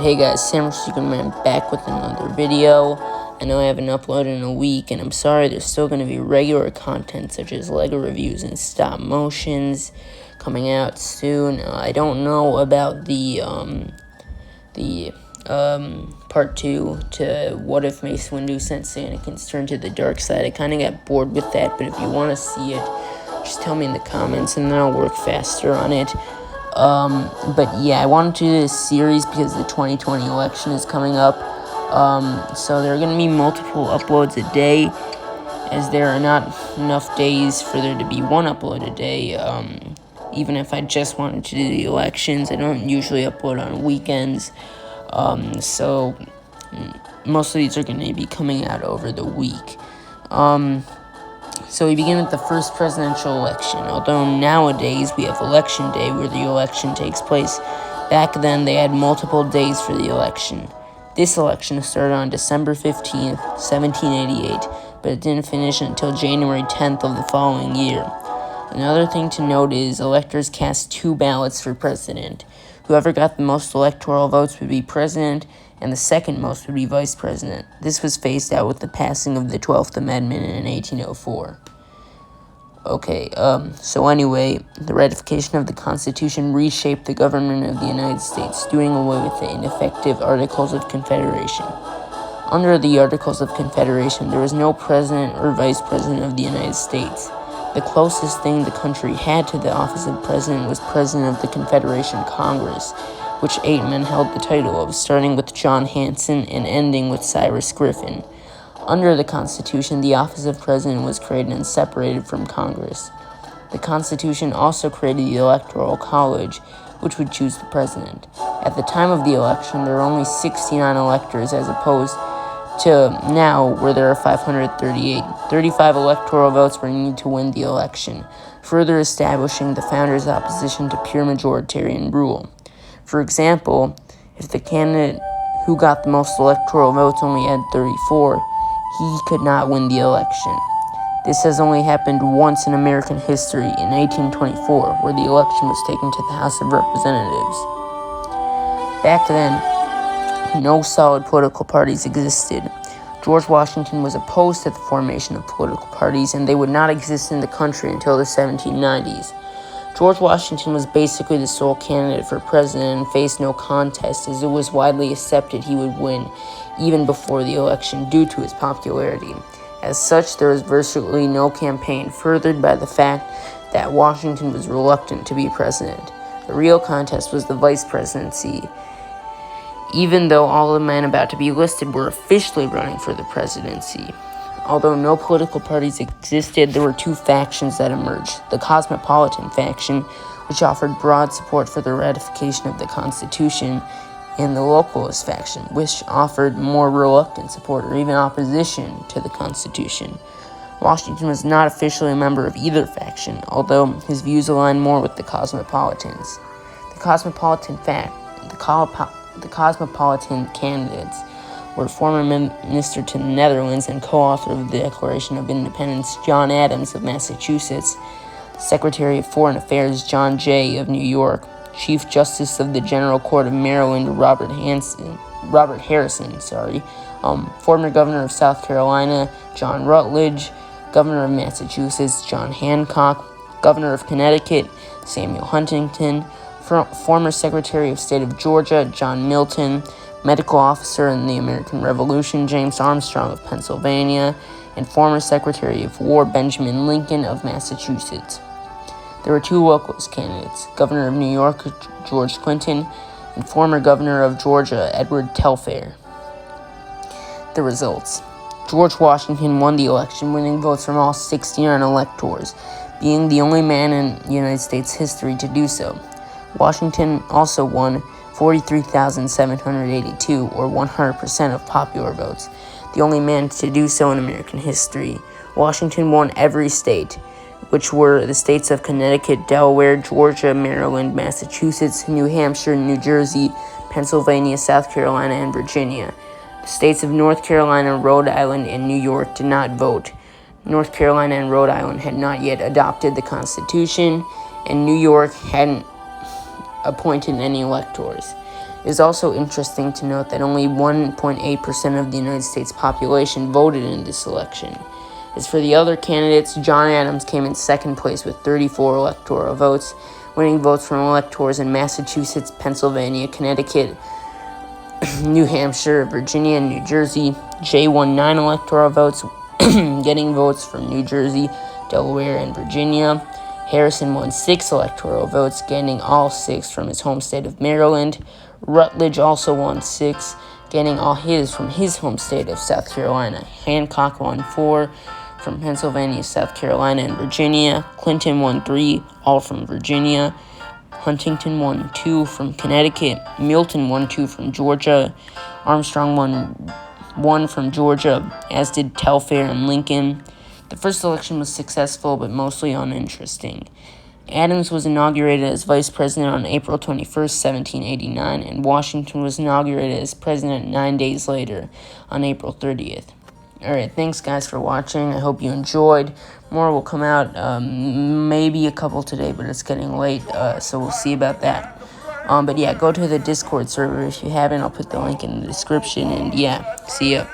Hey guys, Sam Superman back with another video. I know I haven't uploaded in a week, and I'm sorry. There's still going to be regular content such as LEGO reviews and stop motions coming out soon. I don't know about the part 2 to What If Mace Windu sent Anakin's turn to the dark side. I kind of got bored with that, but if you want to see it, just tell me in the comments and then I'll work faster on it. But yeah, I wanted to do this series because the 2020 election is coming up. So there are going to be multiple uploads a day, as there are not enough days for there to be one upload a day. Even if I just wanted to do the elections, I don't usually upload on weekends. So most of these are going to be coming out over the week. So we begin with the first presidential election. Although nowadays we have election day where the election takes place, back then they had multiple days for the election. This election started on December 15th, 1788, but it didn't finish until January 10th of the following year. Another thing to note is electors cast 2 ballots for president. Whoever got the most electoral votes would be president, and the second most would be vice president. This was phased out with the passing of the 12th Amendment in 1804. Okay, so anyway, the ratification of the Constitution reshaped the government of the United States, doing away with the ineffective Articles of Confederation. Under the Articles of Confederation, there was no president or vice president of the United States. The closest thing the country had to the office of president was president of the Confederation Congress, which 8 men held the title of, starting with John Hanson and ending with Cyrus Griffin. Under the Constitution, the office of president was created and separated from Congress. The Constitution also created the Electoral College, which would choose the president. At the time of the election, there were only 69 electors as opposed to now where there are 538. 35 electoral votes were needed to win the election, further establishing the founders' opposition to pure majoritarian rule. For example, if the candidate who got the most electoral votes only had 34, he could not win the election. This has only happened once in American history, in 1824, where the election was taken to the House of Representatives. Back then, no solid political parties existed. George Washington was opposed to the formation of political parties, and they would not exist in the country until the 1790s. George Washington was basically the sole candidate for president and faced no contest, as it was widely accepted he would win, even before the election, due to his popularity. As such, there was virtually no campaign, furthered by the fact that Washington was reluctant to be president. The real contest was the vice presidency. Even though all the men about to be listed were officially running for the presidency. Although no political parties existed, there were 2 factions that emerged. The Cosmopolitan faction, which offered broad support for the ratification of the Constitution, and the Localist faction, which offered more reluctant support or even opposition to the Constitution. Washington was not officially a member of either faction, although his views aligned more with the Cosmopolitans. The Cosmopolitan candidates were former minister to the Netherlands and co-author of the Declaration of Independence John Adams of Massachusetts, Secretary of Foreign Affairs John Jay of New York, Chief Justice of the General Court of Maryland Robert Harrison, former Governor of South Carolina John Rutledge, Governor of Massachusetts John Hancock, Governor of Connecticut Samuel Huntington, former Secretary of State of Georgia John Milton, medical officer in the American Revolution James Armstrong of Pennsylvania, and former Secretary of War Benjamin Lincoln of Massachusetts. There were 2 localist candidates, Governor of New York George Clinton and former Governor of Georgia Edward Telfair. The results. George Washington won the election, winning votes from all 69 electors, being the only man in United States history to do so. Washington also won 43,782, or 100% of popular votes, the only man to do so in American history. Washington won every state, which were the states of Connecticut, Delaware, Georgia, Maryland, Massachusetts, New Hampshire, New Jersey, Pennsylvania, South Carolina, and Virginia. The states of North Carolina, Rhode Island, and New York did not vote. North Carolina and Rhode Island had not yet adopted the Constitution, and New York hadn't appointed any electors. It is also interesting to note that only 1.8% of the United States population voted in this election. As for the other candidates, John Adams came in second place with 34 electoral votes, winning votes from electors in Massachusetts, Pennsylvania, Connecticut, New Hampshire, Virginia, and New Jersey. Jay won 9 electoral votes, getting votes from New Jersey, Delaware, and Virginia. Harrison won 6 electoral votes, gaining all 6 from his home state of Maryland. Rutledge also won 6, gaining all his from his home state of South Carolina. Hancock won 4 from Pennsylvania, South Carolina, and Virginia. Clinton won 3, all from Virginia. Huntington won 2 from Connecticut. Milton won 2 from Georgia. Armstrong won 1 from Georgia, as did Telfair and Lincoln. The first election was successful, but mostly uninteresting. Adams was inaugurated as vice president on April 21st, 1789, and Washington was inaugurated as president 9 days later, on April 30th. Alright, thanks guys for watching. I hope you enjoyed. More will come out, maybe a couple today, but it's getting late, so we'll see about that. But yeah, go to the Discord server if you haven't. I'll put the link in the description, and yeah, see ya.